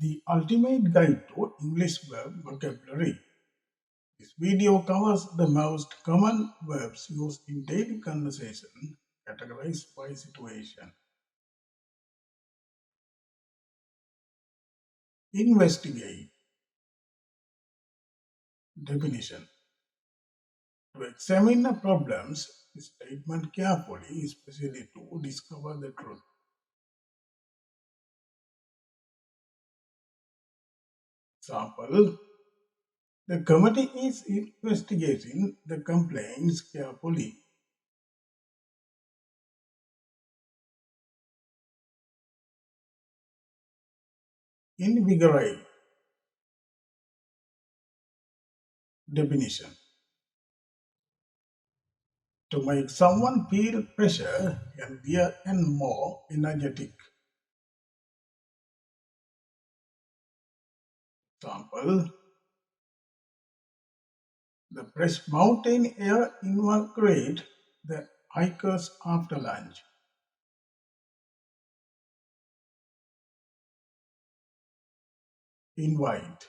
the ultimate guide to English verb vocabulary. This video covers the most common verbs used in daily conversation, categorized by situation. Investigate. Definition. To examine a problem's statement carefully, especially to discover the truth. Example. The committee is investigating the complaints carefully. Invigorate. Definition. To make someone feel pressure, healthier and more energetic. Example. The fresh mountain air invigorate the hikers after lunch. Invite.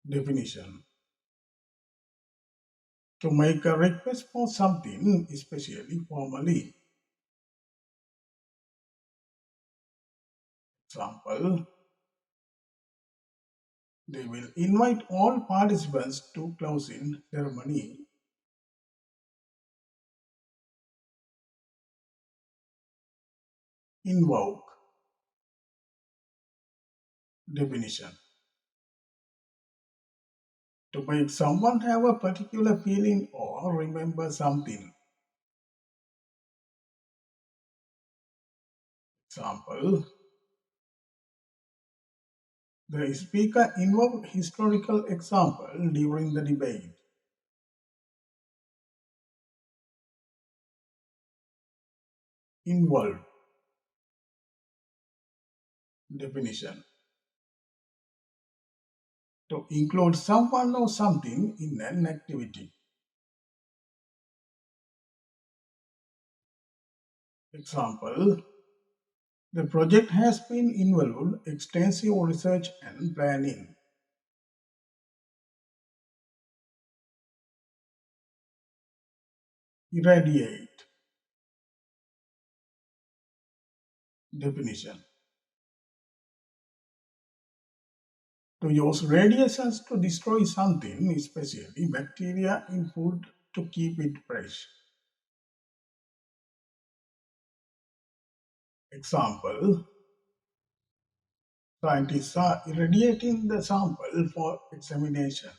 Definition. To make a request for something, especially formally. Example. They will invite all participants to closing ceremony. Invoke. Definition. To make someone have a particular feeling or remember something. Example. The speaker invoked historical example during the debate. Involve. Definition. To include someone or something in an activity. Example. The project has been involved extensive research and planning. Irradiate. Definition. To use radiations to destroy something, especially bacteria in food, to keep it fresh. Example. Scientists are irradiating the sample for examination.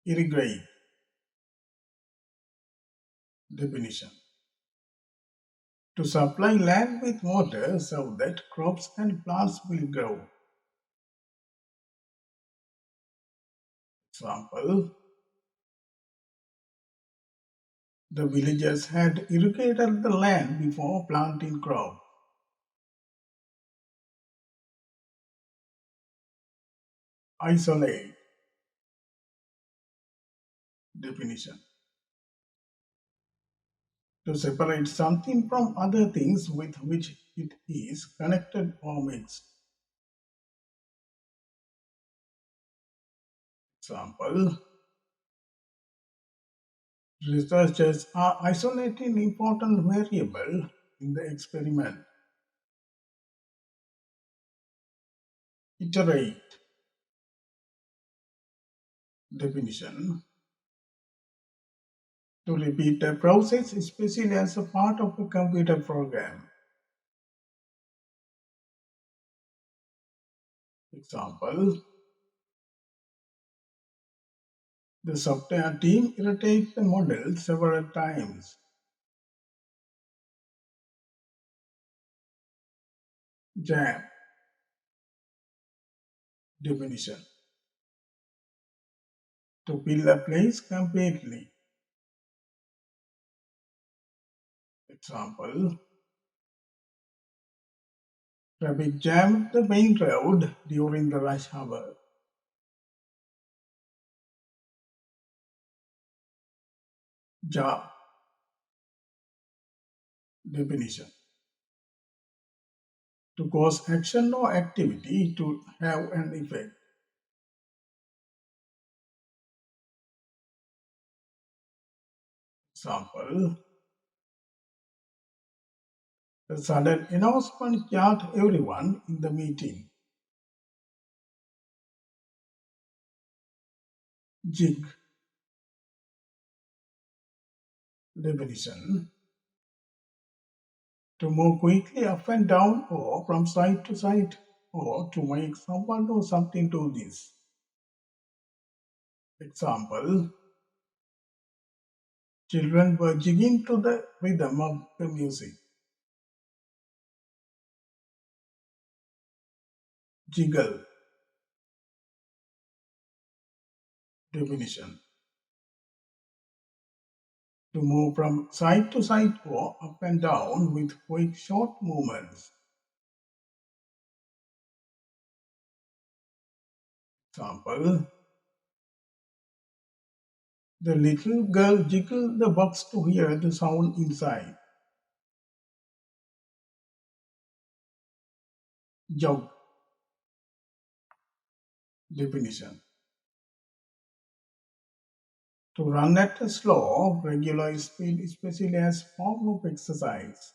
Irrigate. Definition. To supply land with water so that crops and plants will grow. Example. The villagers had irrigated the land before planting crop. Isolate. Definition. To separate something from other things with which it is connected or mixed. Example. Researchers are isolating important variable in the experiment. Iterate. Definition. To repeat a process, especially as a part of a computer program. Example. The software team iterates the model several times. Jam. Definition. To fill a place completely. Example. Traffic jammed the main road during the rush hour. Jar. Definition: to cause action or activity to have an effect. Example: the sudden announcement jarred everyone in the meeting. Jig. Definition: to move quickly up and down or from side to side, or to make someone or something do this. Example: children were jigging to the rhythm of the music. Jiggle. Definition: to move from side to side or up and down with quick short movements. Example: the little girl jiggled the box to hear the sound inside. Jog. Definition: to run at a slow, regular speed, especially as form of exercise.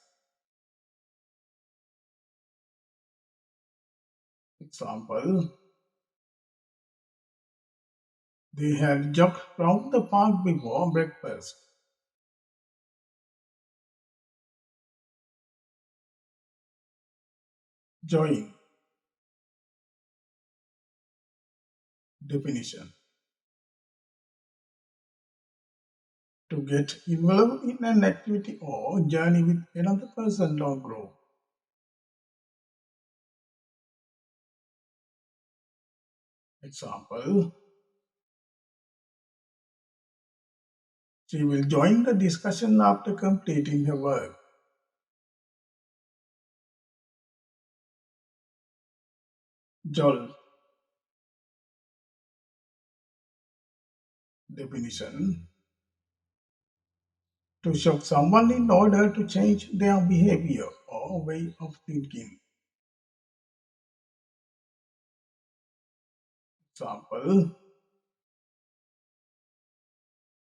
Example: they had jogged round the park before breakfast. Join. Definition: to get involved in an activity or journey with another person or group. Example: she will join the discussion after completing her work. Jolt. Definition: to shock someone in order to change their behavior or way of thinking. Example: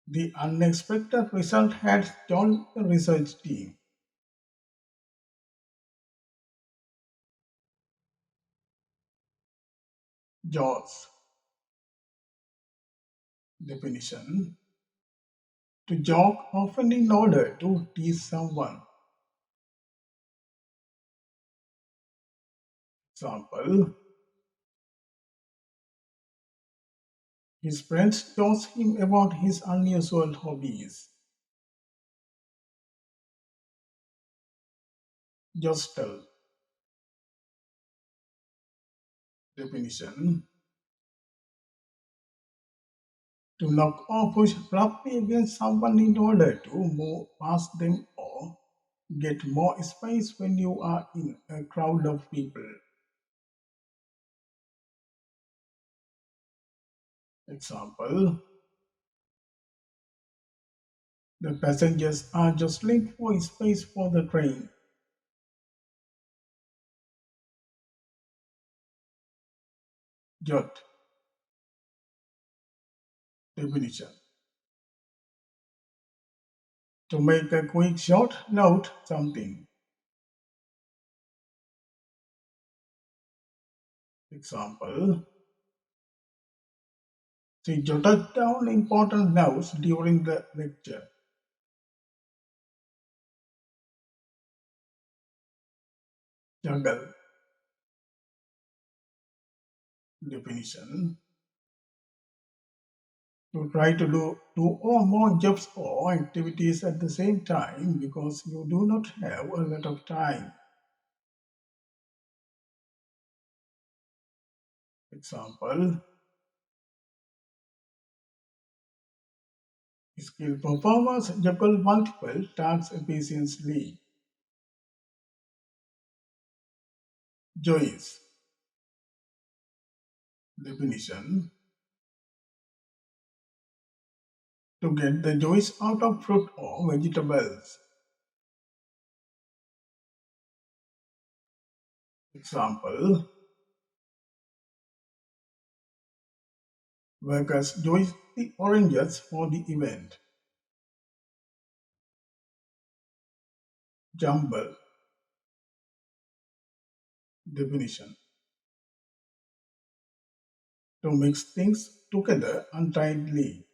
the unexpected result had jolt the research team. Jaws. Definition: to joke often in order to tease someone. Example: his friends chose him about his unusual hobbies. Jostle. Definition: to knock or push roughly against someone in order to move past them or get more space when you are in a crowd of people. Example: the passengers are jostling for space for the train. Jot. Definition: to make a quick short note something. Example: she jotted down important notes during the lecture. Juggle. Definition: to try to do two or more jobs or activities at the same time because you do not have a lot of time. Example: skilled performers juggle multiple tasks efficiently. Joys. Definition: to get the juice out of fruit or vegetables. Example, workers join the oranges for the event. Jumble. Definition. To mix things together untidily.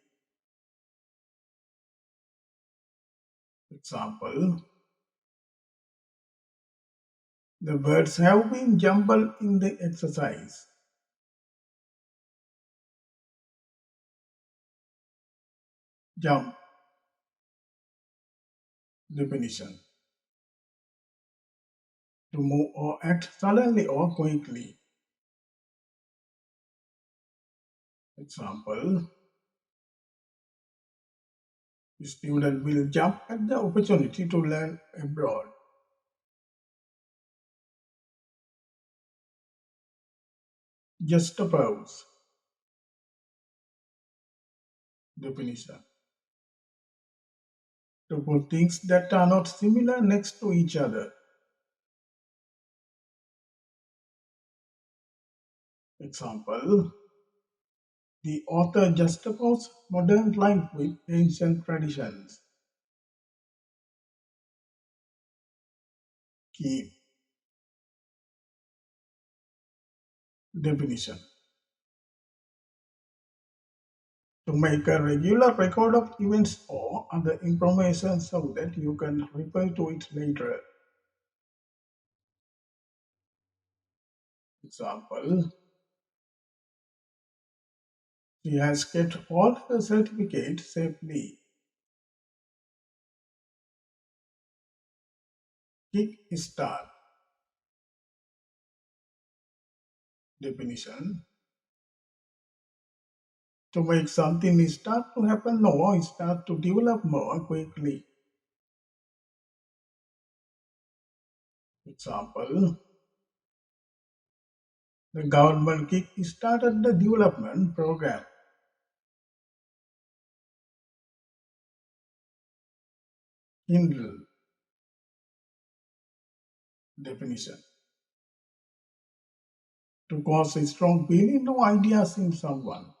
Example, the words have been jumbled in the exercise. Jump. Definition. To move or act suddenly or quickly. Example, the student will jump at the opportunity to learn abroad. Juxtapose. Definition. To put things that are not similar next to each other. Example, the author juxtaposed modern life with ancient traditions. Keep. Definition. To make a regular record of events or other information so that you can refer to it later. Example, she has kept all her certificates safely. Kick start. Definition. To make something start to happen or start to develop more quickly. Example, the government kick-started the development program. Kindle. Definition. To cause a strong feeling or ideas in someone.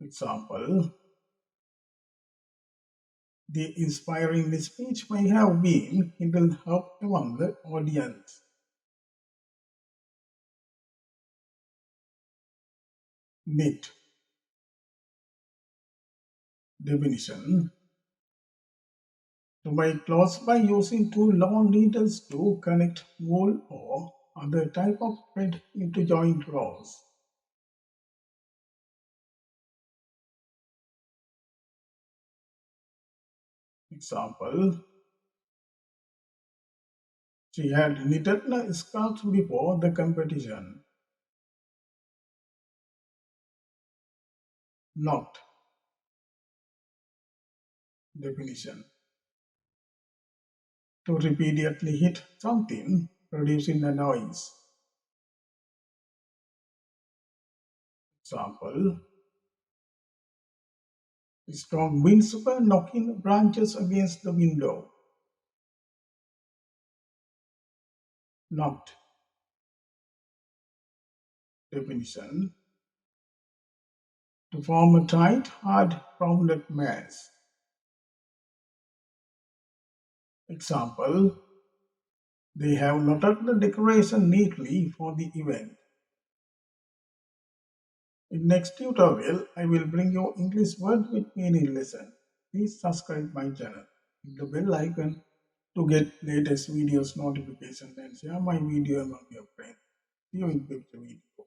Example, the inspiring speech may have been kindled hope among the audience. Knit. Definition. To make clothes by using two long needles to connect wool or other type of thread into joint rows. Example, she had knitted a scarf before the competition. Knocked. Definition. To repeatedly hit something, producing a noise. Example, strong winds were knocking branches against the window. Knocked. Definition. To form a tight, hard, rounded mass. Example, they have knotted the decoration neatly for the event. In next tutorial, I will bring you English word with meaning lesson. Please subscribe my channel. Hit the bell icon to get latest videos notification and share my video among your friends. See you in future video.